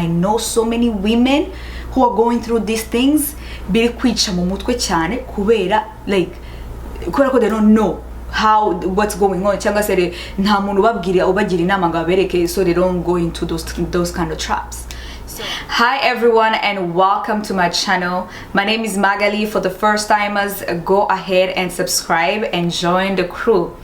I know so many women who are going through these things biri kwica mu mutwe cyane kubera ko they don't know what's going on, cyangwa se nta muntu ubagira inama ngo abereke, so they don't go into those kind of traps. Hi everyone and welcome to my channel. My name is Magaly. For the first timers, go ahead and subscribe and join the crew.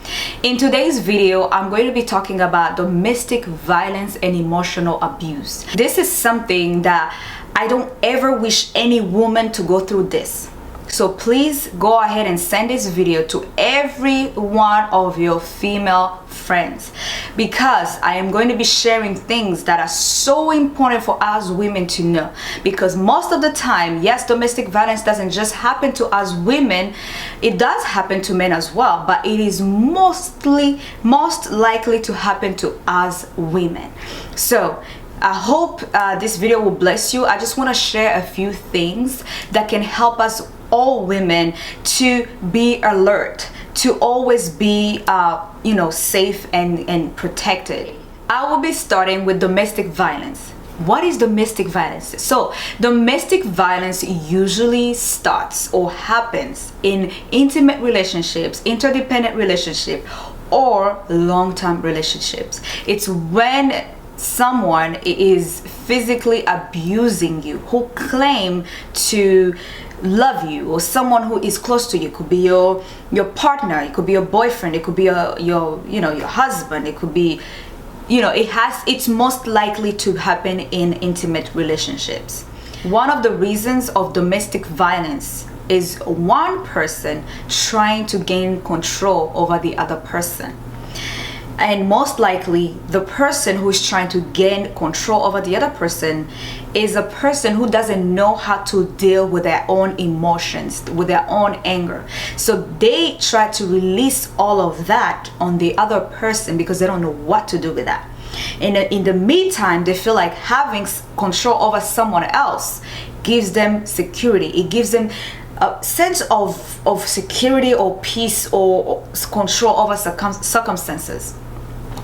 In today's video, I'm going to be talking about domestic violence and emotional abuse. This is something that I don't ever wish any woman to go through this. So please go ahead and send this video to every one of your female friends, because I am going to be sharing things that are so important for us women to know. Because most of the time, yes, domestic violence doesn't just happen to us women, it does happen to men as well, but it is most likely to happen to us women. So I hope this video will bless you. I just want to share a few things that can help us all women to be alert, to always be safe and protected. I will be starting with domestic violence. What is domestic violence? So domestic violence usually starts or happens in intimate relationships, interdependent relationships, or long-term relationships. It's when someone is physically abusing you, who claim to love you, or someone who is close to you. It could be your partner, it could be your boyfriend, it could be your husband, it could be it's most likely to happen in intimate relationships. One of the reasons of domestic violence is one person trying to gain control over the other person. And most likely, the person who is trying to gain control over the other person is a person who doesn't know how to deal with their own emotions, with their own anger. So they try to release all of that on the other person because they don't know what to do with that. And in the meantime, they feel like having control over someone else gives them security. It gives them a sense of security or peace or control over circumstances.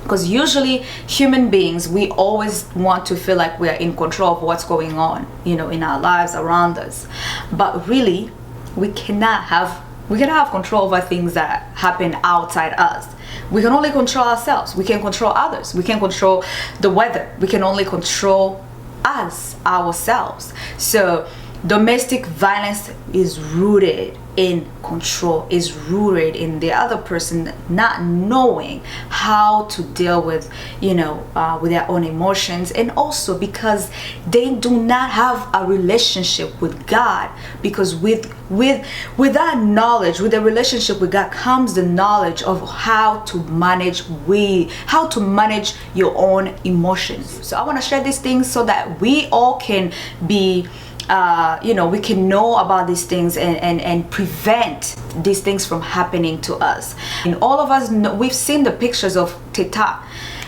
Because usually human beings, we always want to feel like we are in control of what's going on, in our lives around us. But really, we cannot have control over things that happen outside us. We can only control ourselves. We can control others. We can control the weather. We can only control ourselves. So domestic violence is rooted in control, is rooted in the other person not knowing how to deal with their own emotions, and also because they do not have a relationship with God. Because with that knowledge, with the relationship with God, comes the knowledge of how to manage your own emotions. So I want to share these things so that we all can be we can know about these things and prevent these things from happening to us. And all of us know, we've seen the pictures of Teta.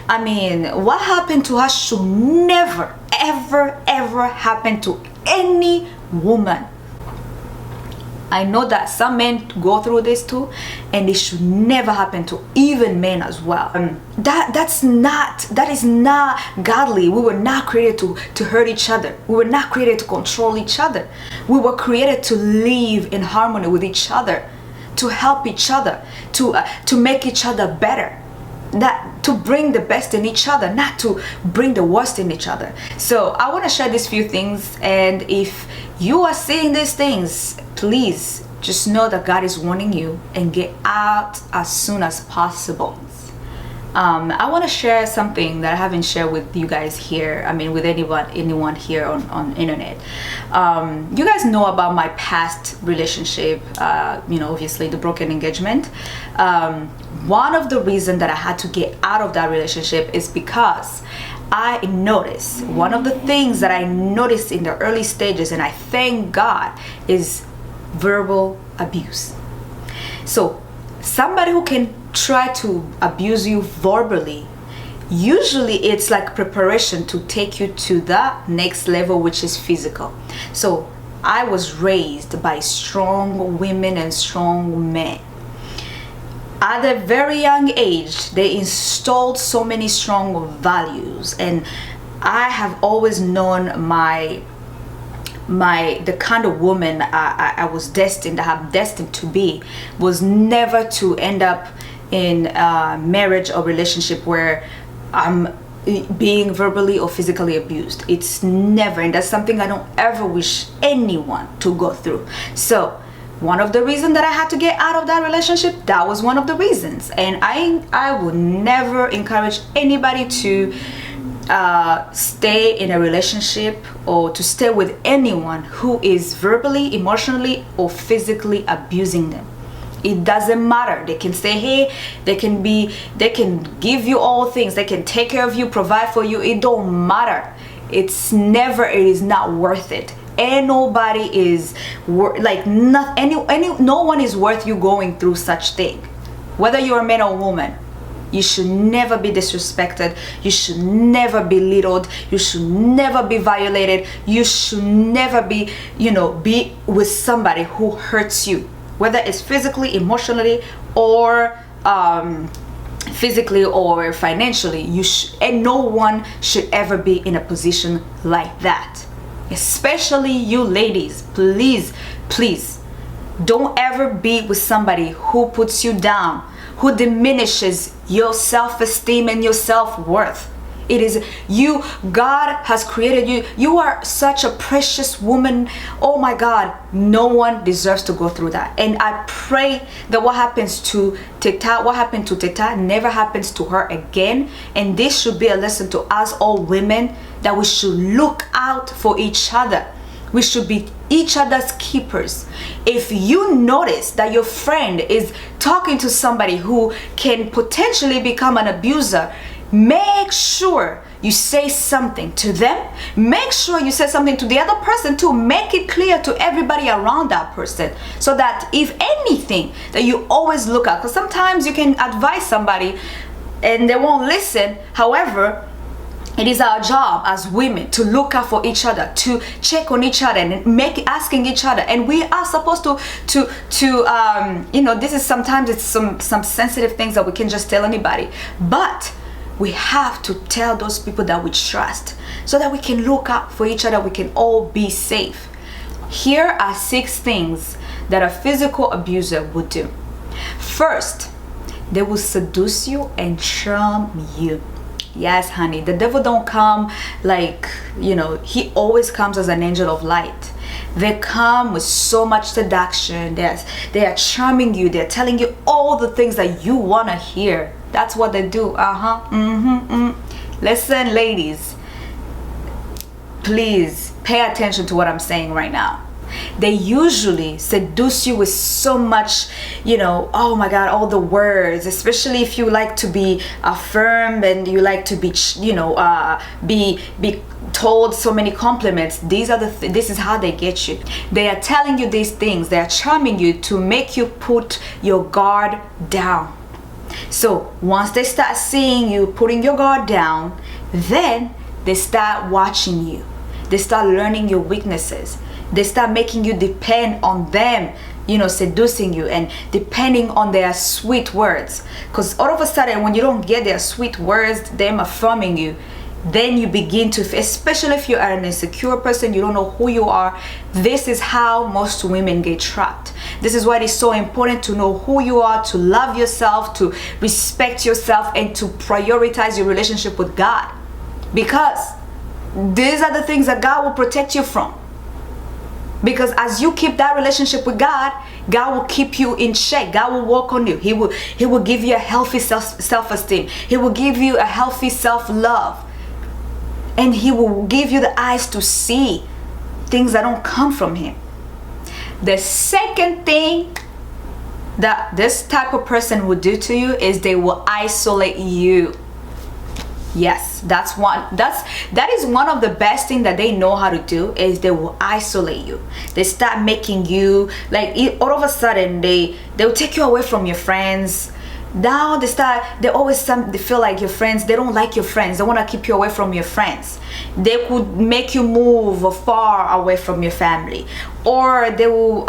I mean, what happened to her should never, ever happen to any woman. I know that some men go through this too, and it should never happen to even men as well. That is not godly. We were not created to hurt each other. We were not created to control each other. We were created to live in harmony with each other, to help each other, to make each other better. That to bring the best in each other, not to bring the worst in each other. So I want to share these few things, and if you are seeing these things, please just know that God is warning you and get out as soon as possible. I want to share something that I haven't shared with you guys here. I mean, with anyone here on internet. You guys know about my past relationship. Obviously the broken engagement. One of the reasons that I had to get out of that relationship is because I noticed, one of the things that I noticed in the early stages, and I thank God, is verbal abuse. So somebody who can try to abuse you verbally, usually it's like preparation to take you to the next level, which is physical. So I was raised by strong women and strong men. At a very young age, they installed so many strong values, and I have always known the kind of woman I was destined, I am destined to be, was never to end up in a marriage or relationship where I'm being verbally or physically abused. It's never, and that's something I don't ever wish anyone to go through. So one of the reasons that I had to get out of that relationship, that was one of the reasons. And I would never encourage anybody to stay in a relationship or to stay with anyone who is verbally, emotionally, or physically abusing them. It doesn't matter. They can say, hey, they can give you all things, they can take care of you, provide for you. It don't matter. It is not worth it. And nobody is no one is worth you going through such thing. Whether you're a man or a woman, you should never be disrespected. You should never be belittled. You should never be violated. You should never be with somebody who hurts you, whether it's physically, emotionally, or physically or financially. And no one should ever be in a position like that. Especially you ladies, please don't ever be with somebody who puts you down, who diminishes your self-esteem and your self-worth. It is you. God has created you. You are such a precious woman. Oh my God, no one deserves to go through that. And I pray that what happened to Teta never happens to her again. And this should be a lesson to us all women, that we should look out for each other. We should be each other's keepers. If you notice that your friend is talking to somebody who can potentially become an abuser, make sure you say something to them. Make sure you say something to the other person too. Make it clear to everybody around that person, so that if anything, that you always look out. Because sometimes you can advise somebody and they won't listen. However, it is our job as women to look out for each other, to check on each other, and asking each other. And we are supposed to this is sometimes it's some sensitive things that we can just tell anybody, but we have to tell those people that we trust, so that we can look out for each other. We can all be safe. Here are 6 things that a physical abuser would do. First, they will seduce you and charm you. Yes, honey, the devil don't come he always comes as an angel of light. They come with so much seduction. They are charming you. They're telling you all the things that you want to hear. That's what they do. Listen, ladies, please pay attention to what I'm saying right now. They usually seduce you with so much, oh my God, all the words, especially if you like to be affirmed and you like to be, be told so many compliments. This is how they get you. They are telling you these things. They are charming you to make you put your guard down. So once they start seeing you putting your guard down, then they start watching you. They start learning your weaknesses. They start making you depend on them, seducing you and depending on their sweet words. Because all of a sudden, when you don't get their sweet words, them affirming you, then you begin to, especially if you are an insecure person, you don't know who you are. This is how most women get trapped. This is why it is so important to know who you are, to love yourself, to respect yourself, and to prioritize your relationship with God. Because these are the things that God will protect you from. Because as you keep that relationship with God, God will keep you in check. God will work on you. He will give you a healthy self-esteem. He will give you a healthy self-love. And He will give you the eyes to see things that don't come from Him. The second thing that this type of person will do to you is they will isolate you. Yes, that is one of the best things that they know how to do, is they will isolate you. They start making you all of a sudden they'll take you away from your friends. Now they feel like your friends, they don't like your friends. They want to keep you away from your friends. They could make you move far away from your family, or they will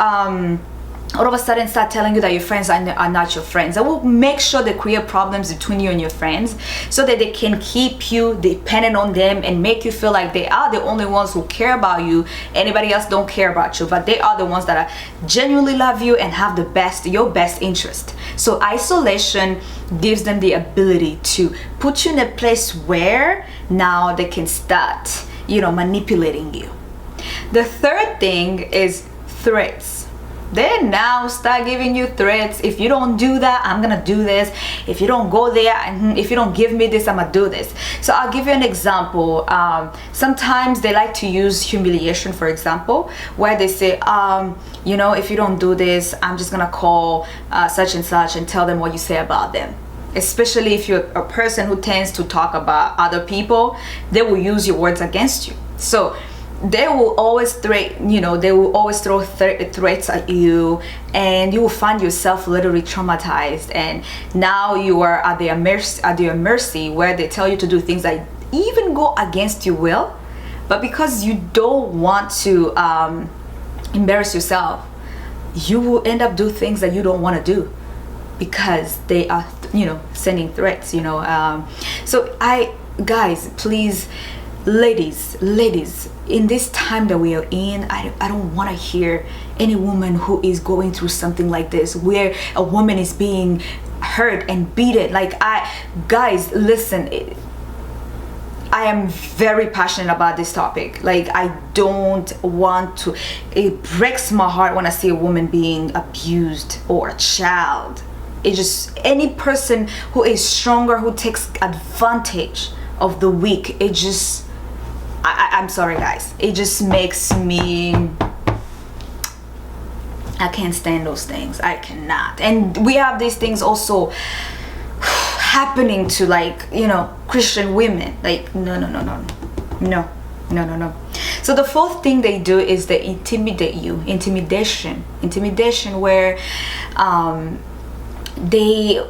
all of a sudden start telling you that your friends are not your friends. That will make sure they create problems between you and your friends, so that they can keep you dependent on them and make you feel like they are the only ones who care about you. Anybody else don't care about you, but they are the ones that are genuinely love you and have your best interest. So isolation gives them the ability to put you in a place where now they can start, manipulating you. The third thing is threats. They now start giving you threats. If you don't do that, I'm gonna do this. If you don't go there, if you don't give me this, I'm gonna do this. So I'll give you an example. Sometimes they like to use humiliation, for example, where they say, if you don't do this, I'm just gonna call such and such and tell them what you say about them. Especially if you're a person who tends to talk about other people, they will use your words against you. So they will always throw threats at you, and you will find yourself literally traumatized, and now you are at their mercy, where they tell you to do things that even go against your will, but because you don't want to embarrass yourself, you will end up doing things that you don't want to do because they are sending threats. So guys, please, ladies, in this time that we are in, I don't want to hear any woman who is going through something like this, where a woman is being hurt and beaten. Guys, listen, I am very passionate about this topic. I don't want to, it breaks my heart when I see a woman being abused, or a child. It just, any person who is stronger, who takes advantage of the weak, it just, I'm sorry guys, it just makes me, I can't stand those things. I cannot. And we have these things also happening to Christian women. No. So the fourth thing they do is they intimidate you. Intimidation where they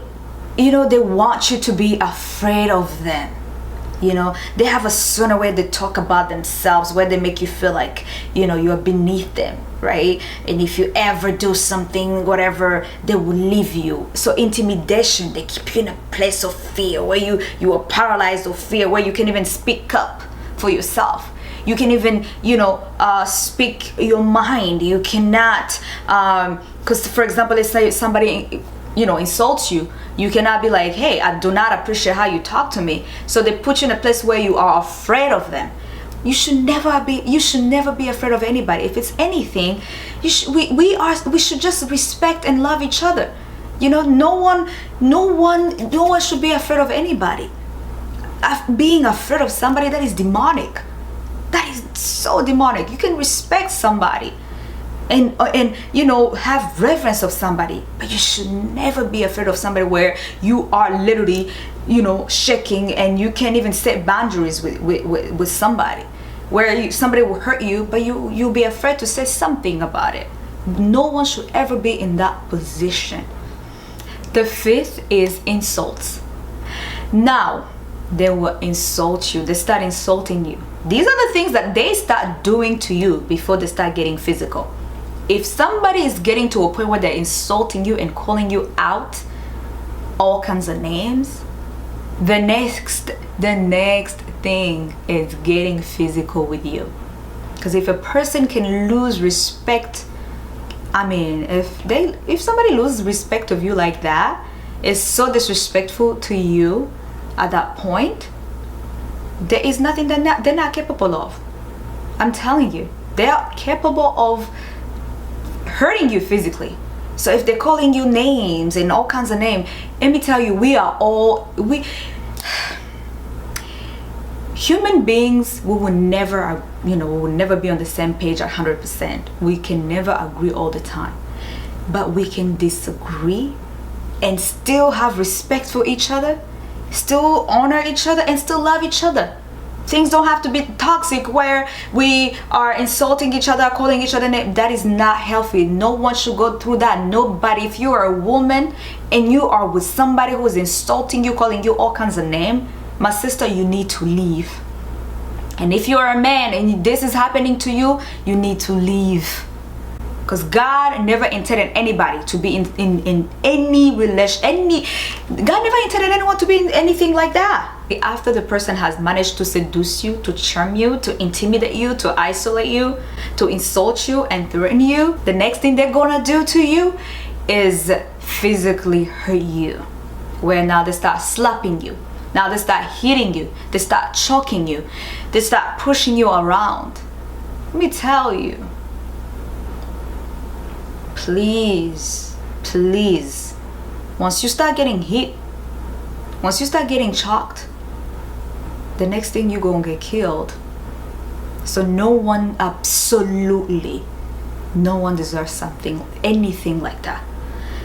want you to be afraid of them. They have a certain way they talk about themselves, where they make you feel like you're beneath them, right? And if you ever do something, whatever, they will leave you. So intimidation, they keep you in a place of fear, where you are paralyzed of fear, where you can't even speak up for yourself. You can even speak your mind. You cannot, because for example, let's say somebody insults you, you cannot be like, hey, I do not appreciate how you talk to me. So they put you in a place where you are afraid of them. You should never be afraid of anybody. If it's anything, we should just respect and love each other. No one should be afraid of anybody. Being afraid of somebody, that is demonic. That is so demonic. You can respect somebody and have reverence of somebody, but you should never be afraid of somebody where you are literally shaking, and you can't even set boundaries with somebody, where somebody will hurt you, but you'll be afraid to say something about it. No one should ever be in that position. The fifth is insults. Now they will insult you. They start insulting you. These are the things that they start doing to you before they start getting physical. If somebody is getting to a point where they're insulting you and calling you out all kinds of names, the next thing is getting physical with you. Because if a person can lose respect, if somebody loses respect of you like that, is so disrespectful to you at that point, there is nothing they're not capable of. I'm telling you, they are capable of hurting you physically. So if they're calling you names and all kinds of names, let me tell you, human beings, we will never be on the same page 100%. We can never agree all the time, but we can disagree and still have respect for each other, still honor each other, and still love each other. Things don't have to be toxic where we are insulting each other, calling each other names. That is not healthy. No one should go through that. Nobody. If you are a woman and you are with somebody who is insulting you, calling you all kinds of names, my sister, you need to leave. And if you are a man and this is happening to you, you need to leave. because God never intended anybody to be in any relation, God never intended anyone to be in anything like that. After the person has managed to seduce you, to charm you, to intimidate you, to isolate you, to insult you and threaten you, the next thing they're gonna do to you is physically hurt you, where now they start slapping you, now they start hitting you, they start choking you, they start pushing you around. Let me tell you, please, once you start getting hit, once you start getting choked, the next thing you're gonna get killed. So no one, absolutely no one deserves anything like that.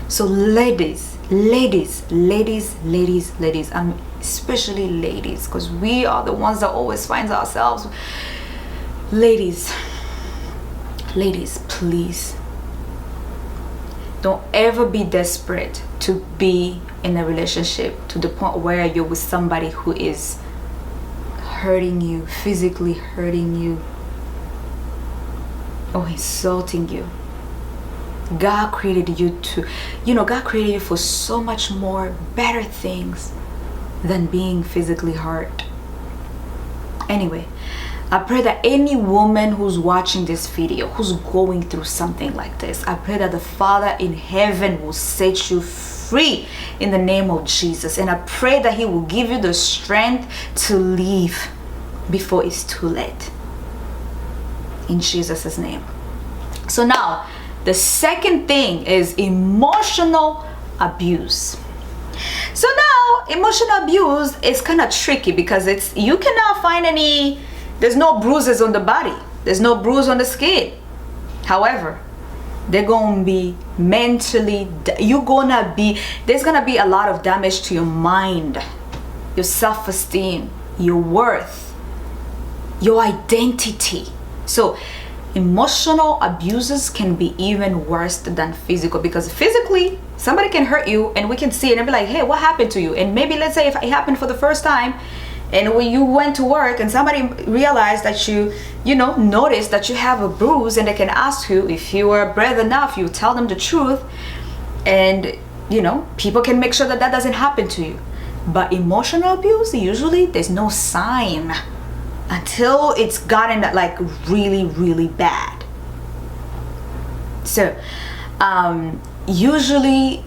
So ladies, especially ladies, because we are the ones that always find ourselves. Ladies, please don't ever be desperate to be in a relationship to the point where you're with somebody who is hurting you, physically hurting you, or insulting you. God created you God created you for so much more better things than being physically hurt. Anyway, I pray that any woman who's watching this video, who's going through something like this, I pray that the Father in heaven will set you free in the name of Jesus. And I pray that He will give you the strength to leave before it's too late. In Jesus' name. So now, the second thing is emotional abuse. So now, emotional abuse is kind of tricky because you cannot find there's no bruises on the body. There's no bruise on the skin. However, they're going to be mentally, there's going to be a lot of damage to your mind, your self-esteem, your worth, your identity. So emotional abuses can be even worse than physical, because physically somebody can hurt you and we can see it and be like, hey, what happened to you? And maybe let's say if it happened for the first time and when you went to work and somebody realized that you noticed that you have a bruise, and they can ask you, if you are brave enough, you tell them the truth, and people can make sure that doesn't happen to you. But emotional abuse, usually there's no sign until it's gotten like really, really bad. So usually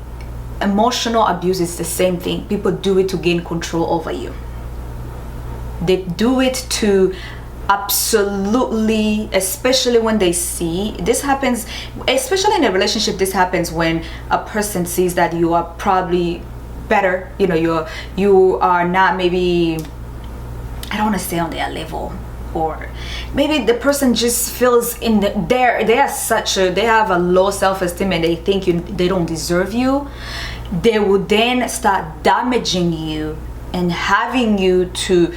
emotional abuse is the same thing. People do it to gain control over you. They do it to absolutely, especially when they see this happens, especially in a relationship. This happens when a person sees that you are probably better, you are not, maybe, I don't want to say on their level, or maybe the person just feels they have a low self-esteem and they think they don't deserve you. They will then start damaging you and having you to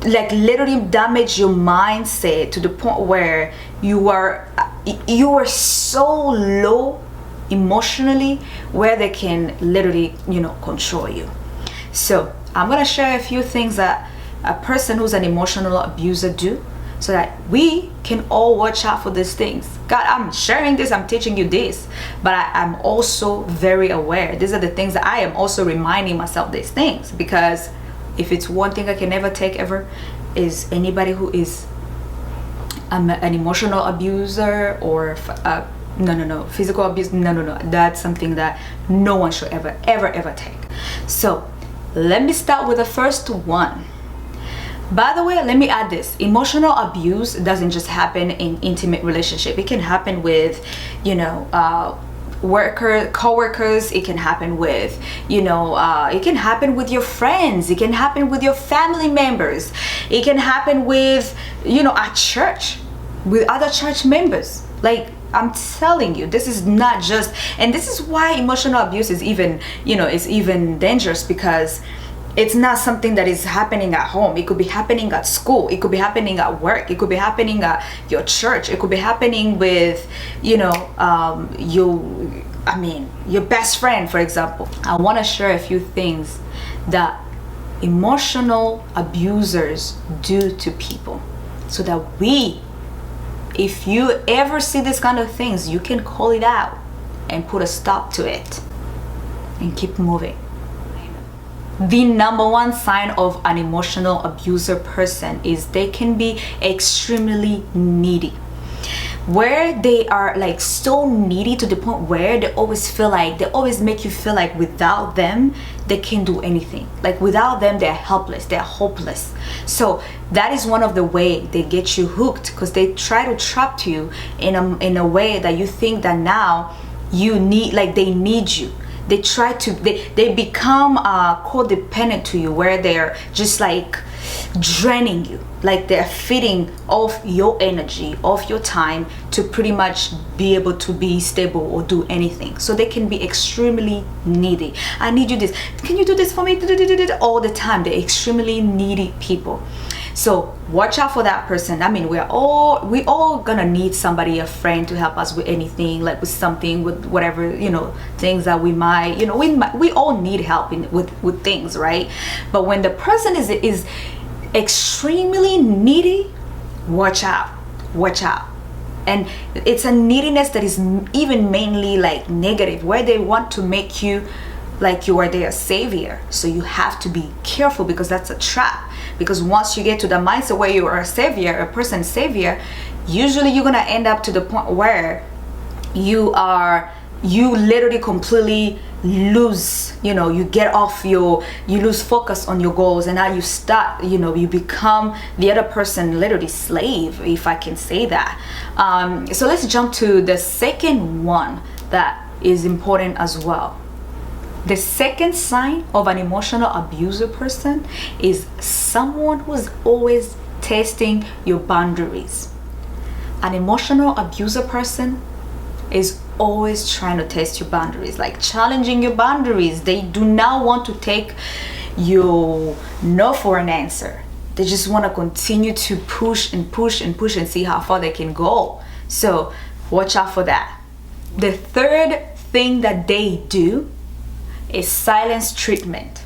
literally damage your mindset to the point where you are so low emotionally where they can literally control you. So I'm gonna share a few things that a person who's an emotional abuser do, so that we can all watch out for these things. God, I'm sharing this, I'm teaching you this, but I'm also very aware. These are the things that I am also reminding myself these things, because if it's one thing I can never take ever, is anybody who is an emotional abuser or physical abuse. No, that's something that no one should ever take. So let me start with the first one. By the way, let me add this: emotional abuse doesn't just happen in intimate relationship. It can happen with co-workers. It can happen with it can happen with your friends. It can happen with your family members. It can happen with at church, with other church members. Like, I'm telling you, this is not just, and this is why emotional abuse is even is even dangerous, because it's not something that is happening at home. It could be happening at school. It could be happening at work. It could be happening at your church. It could be happening with, your best friend, for example. I want to share a few things that emotional abusers do to people, so that we, if you ever see this kind of things, you can call it out and put a stop to it and keep moving. The number one sign of an emotional abuser person is they can be extremely needy, where they are like so needy to the point where they always make you feel like without them they can't do anything. Like without them they're helpless, they're hopeless. So that is one of the way they get you hooked, because they try to trap you in a way that you think that now you need, like they need you. They try to, they become codependent to you, where they're just like draining you, like they're feeding off your energy, off your time, to pretty much be able to be stable or do anything. So they can be extremely needy. I need you this, can you do this for me, all the time. They're extremely needy people. So watch out for that person. I mean, we all gonna need somebody, a friend, to help us with anything, like with something, with whatever, you know, things that we might, you know, we all need help with things, right? But when the person is extremely needy, watch out. And it's a neediness that is even mainly like negative, where they want to make you like you are their savior. So you have to be careful, because that's a trap. Because once you get to the mindset where you are a savior, a person's savior, usually you're gonna end up to the point where you literally completely lose, you know, you lose focus on your goals, and now you start, you know, you become the other person, literally slave, if I can say that. So let's jump to the second one that is important as well. The second sign of an emotional abuser person is someone who's always testing your boundaries. An emotional abuser person is always trying to test your boundaries, like challenging your boundaries. They do not want to take your no for an answer. They just want to continue to push and see how far they can go. So watch out for that. The third thing that they do is silence treatment.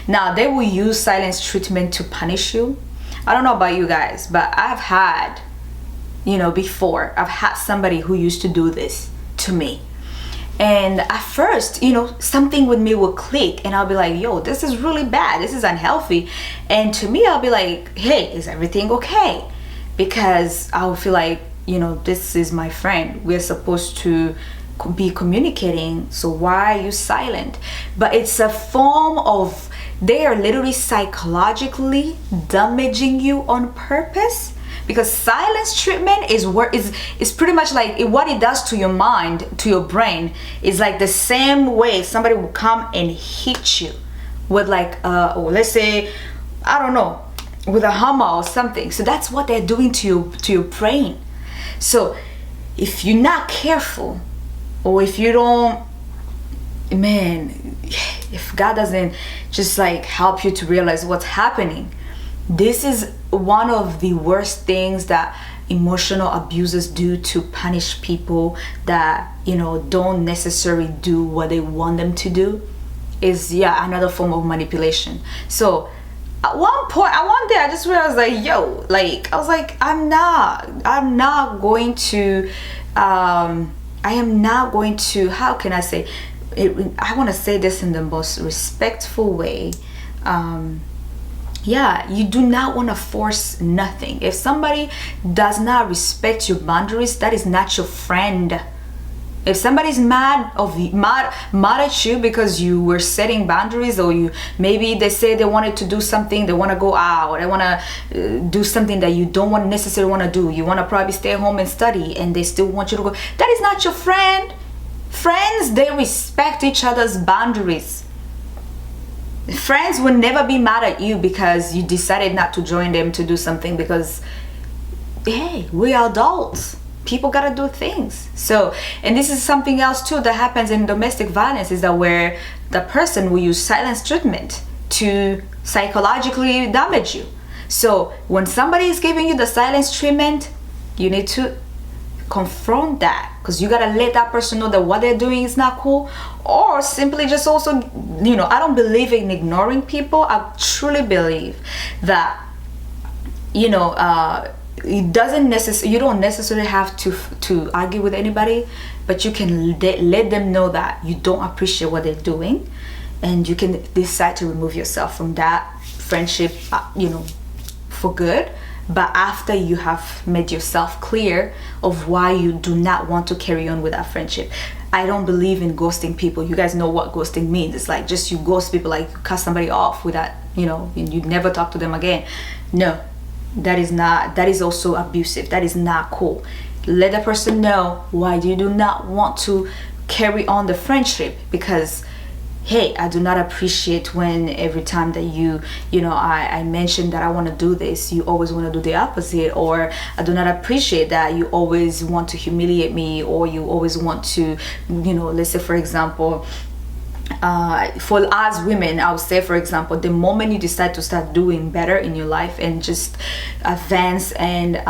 Now, they will use silence treatment to punish you. I don't know about you guys, but I've had, you know, before I've had somebody who used to do this to me. And at first, you know, something with me will click, and I'll be like, yo, this is really bad, this is unhealthy. And to me, I'll be like, hey, is everything okay? Because I'll feel like, you know, this is my friend, we're supposed to be communicating, so why are you silent? But it's a form of, they are literally psychologically damaging you on purpose, because silence treatment is pretty much like what it does to your mind, to your brain, is like the same way somebody will come and hit you with like or let's say, I don't know, with a hammer or something. So that's what they're doing to your brain. So if you're not careful, or if you don't, man, if God doesn't just like help you to realize what's happening, this is one of the worst things that emotional abusers do to punish people that, you know, don't necessarily do what they want them to do. Is, yeah, another form of manipulation. So at one day I just realized, like, yo, like, I was like, I'm not going to how can I say it, I want to say this in the most respectful way. Yeah, you do not want to force nothing. If somebody does not respect your boundaries, that is not your friend. If somebody's mad at you because you were setting boundaries, or maybe they say they wanted to do something, they want to go out, they want to do something that you don't necessarily want to do, you want to probably stay home and study, and they still want you to go, that is not your friend. Friends, they respect each other's boundaries. Friends will never be mad at you because you decided not to join them to do something, because hey, we are adults. People gotta do things. So, and this is something else too that happens in domestic violence, is that where the person will use silence treatment to psychologically damage you. So when somebody is giving you the silence treatment, you need to confront that, because you gotta let that person know that what they're doing is not cool. Or simply just also, you know, I don't believe in ignoring people. I truly believe that, you know, it doesn't necessarily, you don't necessarily have to argue with anybody, but you can let them know that you don't appreciate what they're doing, and you can decide to remove yourself from that friendship, you know, for good. But after you have made yourself clear of why you do not want to carry on with that friendship. I don't believe in ghosting people. You guys know what ghosting means. It's like just you ghost people, like you cut somebody off without, you know, you never talk to them again. No, that is also abusive. That is not cool. Let the person know why you do not want to carry on the friendship, because hey, I do not appreciate when every time that you know, I mentioned that I want to do this, you always want to do the opposite. Or I do not appreciate that you always want to humiliate me, or you always want to, you know, let's say for example, for us women, I would say for example, the moment you decide to start doing better in your life and just advance and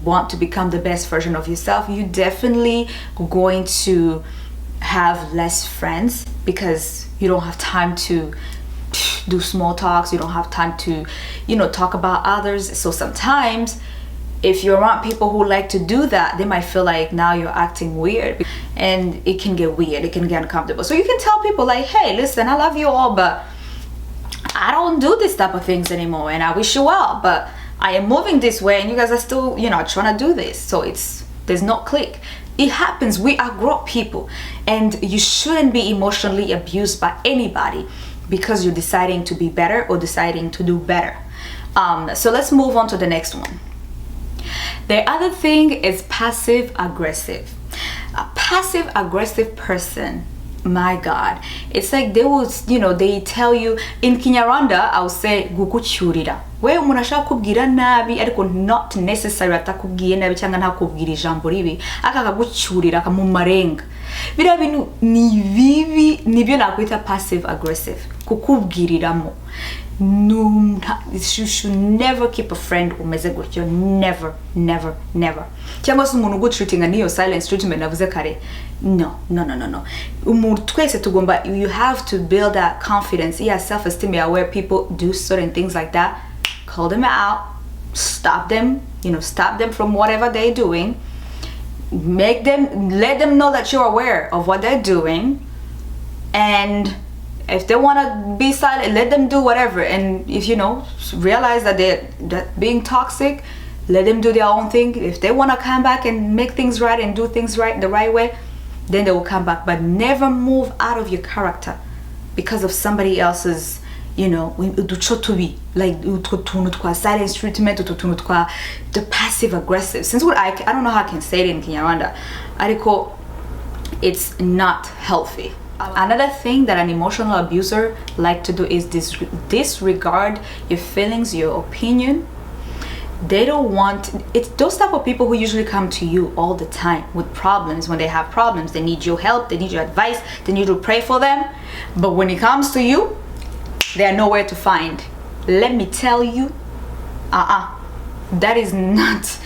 want to become the best version of yourself, you definitely going to have less friends, because you don't have time to do small talks, you don't have time to, you know, talk about others. So sometimes if you're around people who like to do that, they might feel like now you're acting weird, and it can get weird, it can get uncomfortable. So you can tell people like, hey, listen, I love you all, but I don't do this type of things anymore, and I wish you well, but I am moving this way and you guys are still, you know, trying to do this. So there's no click. It happens. We are grown people, and you shouldn't be emotionally abused by anybody because you're deciding to be better or deciding to do better. So let's move on to the next one. The other thing is passive aggressive. A passive aggressive person, my God, it's like they will, you know, they tell you in Kinyarwanda, I would say gukucyurira. Wewe umuntu ashaka kubwira nabi ariko not necessarily atakubwiye nabi cyangwa ntakubwira ijambo ribi, akakagucyurira akamumarenga. Biriya bintu ni bibi, nibyo nakwita passive aggressive, kukubwiriramo. No, you should never keep a friend umeze gutyo. Never, never, never. Cyangwa se umuntu ugutreatinga niyo silence treatment navuze kare. No. Umuntu twese tugomba, you have to build that confidence, yeah, self-esteem, yeah, where people do certain things like that. Call them out, stop them, you know, stop them from whatever they're doing. Let them know that you're aware of what they're doing, and if they want to be silent, let them do whatever. And if you know, realize that they're being toxic, let them do their own thing. If they want to come back and make things right and do things right the right way, then they will come back. But never move out of your character because of somebody else's, you know, like silence treatment, the passive aggressive. Since what I don't know how I can say it in Kinyarwanda, ariko, it's not healthy. Another thing that an emotional abuser like to do is disregard your feelings, your opinion. They don't want it's those type of people who usually come to you all the time with problems. When they have problems, they need your help, they need your advice, they need to pray for them. But when it comes to you, they are nowhere to find. Let me tell you, that is not,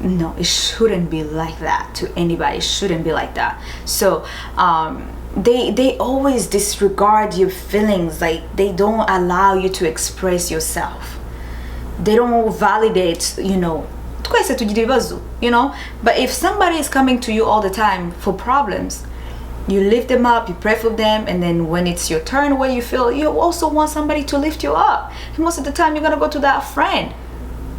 no, it shouldn't be like that to anybody. It shouldn't be like that. So they always disregard your feelings. Like they don't allow you to express yourself. They don't validate, you know, but if somebody is coming to you all the time for problems, you lift them up, you pray for them, and then when it's your turn where you feel you also want somebody to lift you up, and most of the time you're gonna go to that friend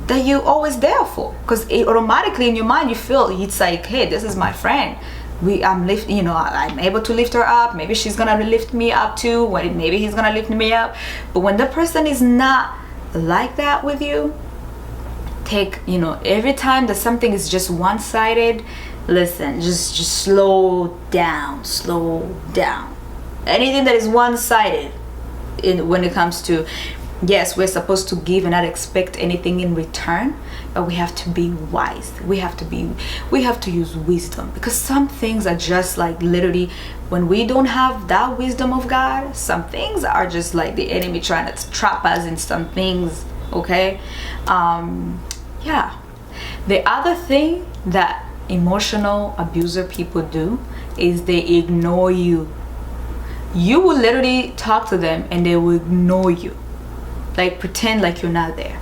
that you're always there for, because automatically in your mind you feel it's like, hey, this is my friend, I'm able to lift her up, maybe she's gonna lift me up too, maybe he's gonna lift me up. But when the person is not like that with you, every time that something is just one-sided, listen, just slow down. Anything that is one-sided, when it comes to, yes, we're supposed to give and not expect anything in return, but we have to be wise. We have to use wisdom, because some things are just like, literally, when we don't have that wisdom of God, some things are just like the enemy trying to trap us in some things. Okay, yeah. The other thing that emotional abuser people do is they ignore you. You will literally talk to them and they will ignore you, like pretend like you're not there.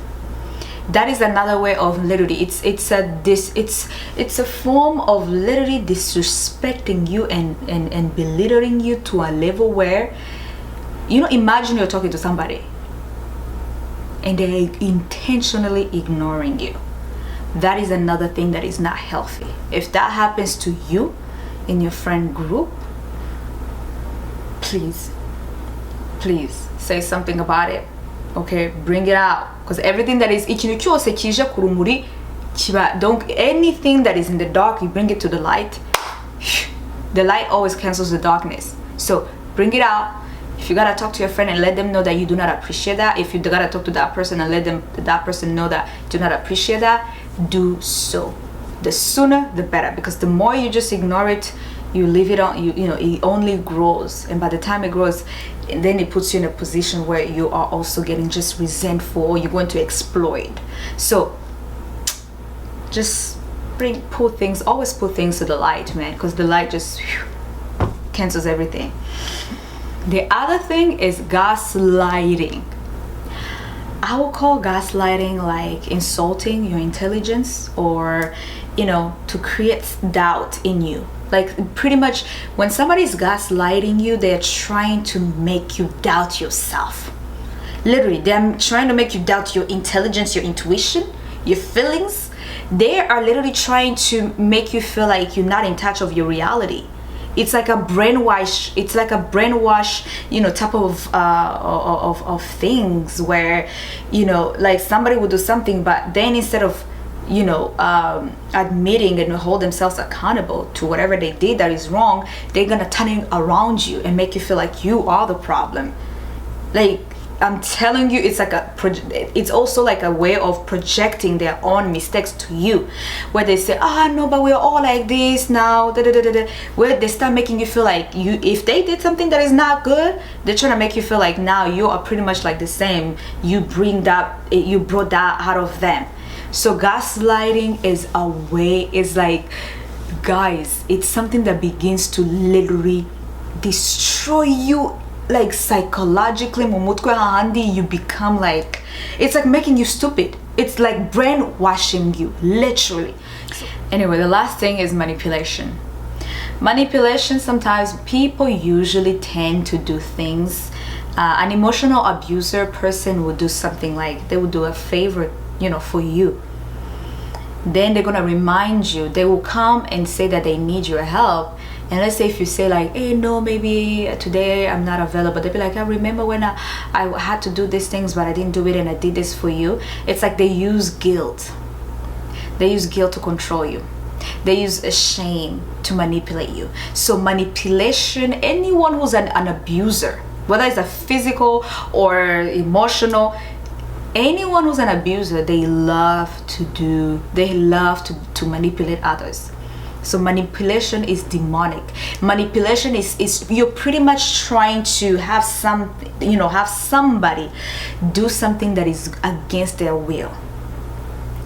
That is another way of literally, it's a form of literally disrespecting you and belittling you to a level where, you know, imagine you're talking to somebody and they're intentionally ignoring you. That is another thing that is not healthy. If that happens to you in your friend group, please say something about it. Okay, bring it out, because everything that is ikintu cyose kije ku rumuri kiba, don't, anything that is in the dark, you bring it to the light. The light always cancels the darkness. So bring it out. If you gotta talk to your friend and let them know that you do not appreciate that, if you gotta talk to that person and let that person know that you do not appreciate that, do so. The sooner the better, because the more you just ignore it, you leave it on, you know, it only grows, and by the time it grows, and then it puts you in a position where you are also getting just resentful, or you're going to exploit. So just always put things to the light, man, because the light just cancels everything. The other thing is gaslighting. I will call gaslighting like insulting your intelligence, or, you know, to create doubt in you. Like, pretty much when somebody's gaslighting you, they're trying to make you doubt yourself. Literally, they're trying to make you doubt your intelligence, your intuition, your feelings. They are literally trying to make you feel like you're not in touch of your reality. It's like a brainwash. It's like a brainwash, you know, type of things where, you know, like somebody would do something, but then instead of, you know, admitting and hold themselves accountable to whatever they did that is wrong, they're gonna turn it around you and make you feel like you are the problem. Like, I'm telling you, it's like it's also like a way of projecting their own mistakes to you, where they say, no, but we're all like this now, where they start making you feel like if they did something that is not good, they're trying to make you feel like now you are pretty much like the same. You brought that out of them. So gaslighting is a way, is like, guys, it's something that begins to literally destroy you, like psychologically. Mumutwe handi, you become like, it's like making you stupid. It's like brainwashing you, literally. Anyway, the last thing is manipulation. Manipulation, sometimes people usually tend to do things. An emotional abuser person would do something like, they would do a favor, you know, for you. Then they're gonna remind you, they will come and say that they need your help. And let's say if you say like, hey, no, maybe today I'm not available, they'll be like, I remember when I had to do these things, but I didn't do it, and I did this for you. It's like they use guilt. They use guilt to control you. They use shame to manipulate you. So manipulation, anyone who's an abuser, whether it's a physical or emotional, anyone who's an abuser, they love to manipulate others. So manipulation is demonic. Manipulation is you're pretty much trying to have somebody do something that is against their will.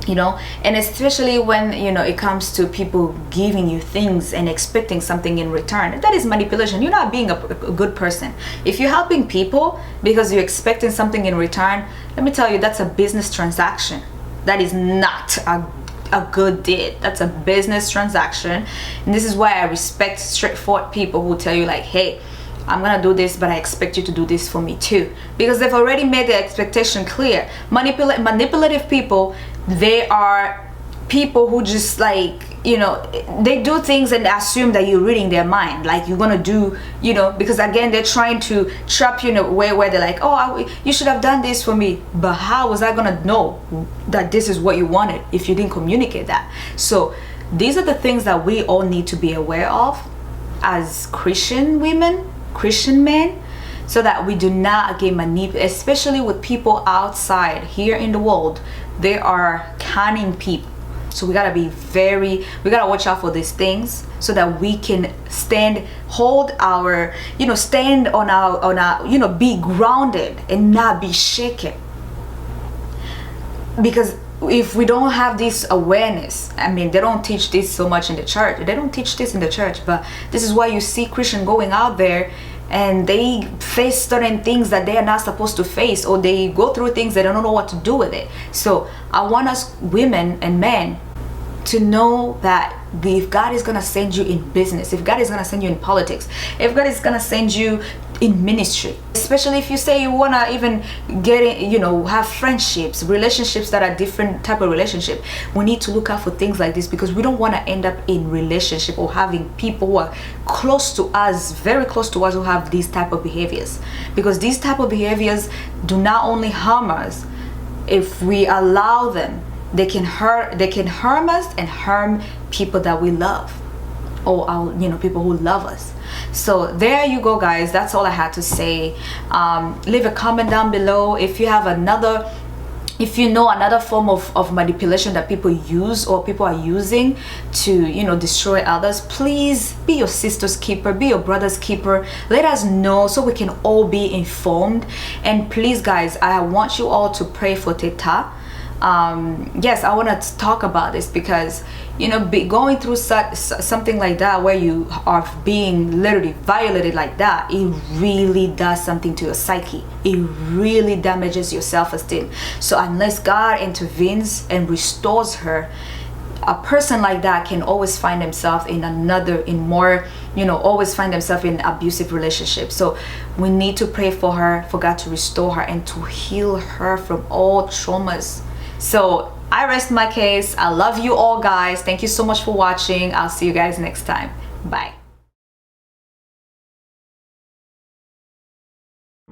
You know, and especially when, you know, it comes to people giving you things and expecting something in return, that is manipulation. You're not being a good person. If you're helping people because you're expecting something in return, let me tell you, that's a business transaction. That is not a good deed. That's a business transaction. And this is why I respect straightforward people who tell you like, hey, I'm gonna do this, but I expect you to do this for me too, because they've already made the expectation clear. Manipulative people, they are people who just, like, you know, they do things and assume that you're reading their mind, like you're gonna do, you know, because again, they're trying to trap you in a way where they're like, oh, you should have done this for me, but how was I gonna know that this is what you wanted if you didn't communicate that? So these are the things that we all need to be aware of as Christian women, Christian men, so that we do not get manipulated, especially with people outside here in the world. They are cunning people. So we gotta watch out for these things so that we can stand on our, you know, be grounded and not be shaken. Because if we don't have this awareness, I mean, they don't teach this so much in the church. They don't teach this in the church, but this is why you see Christian going out there and they face certain things that they are not supposed to face, or they go through things they don't know what to do with it. So I want us women and men to know that if God is gonna send you in business, if God is gonna send you in politics, if God is gonna send you in ministry, especially if you say you wanna even get in, you know, have friendships, relationships that are different type of relationship, we need to look out for things like this, because we don't want to end up in relationship or having people who are close to us, very close to us, who have these type of behaviors, because these type of behaviors do not only harm us. If we allow them, they can harm us and harm people that we love, or our, you know, people who love us. So there you go, guys. That's all I had to say. Leave a comment down below if you have another, if you know another form of manipulation that people use or people are using to, you know, destroy others. Please be your sister's keeper, be your brother's keeper. Let us know so we can all be informed. And please, guys, I want you all to pray for Teta. Yes, I want to talk about this, because, you know, going through something like that, where you are being literally violated like that, it really does something to your psyche. It really damages your self-esteem. So unless God intervenes and restores her, a person like that can always find himself in more, you know, always find themselves in abusive relationships. So we need to pray for her, for God to restore her and to heal her from all traumas. So I rest my case. I love you all, guys. Thank you so much for watching. I'll see you guys next time. Bye.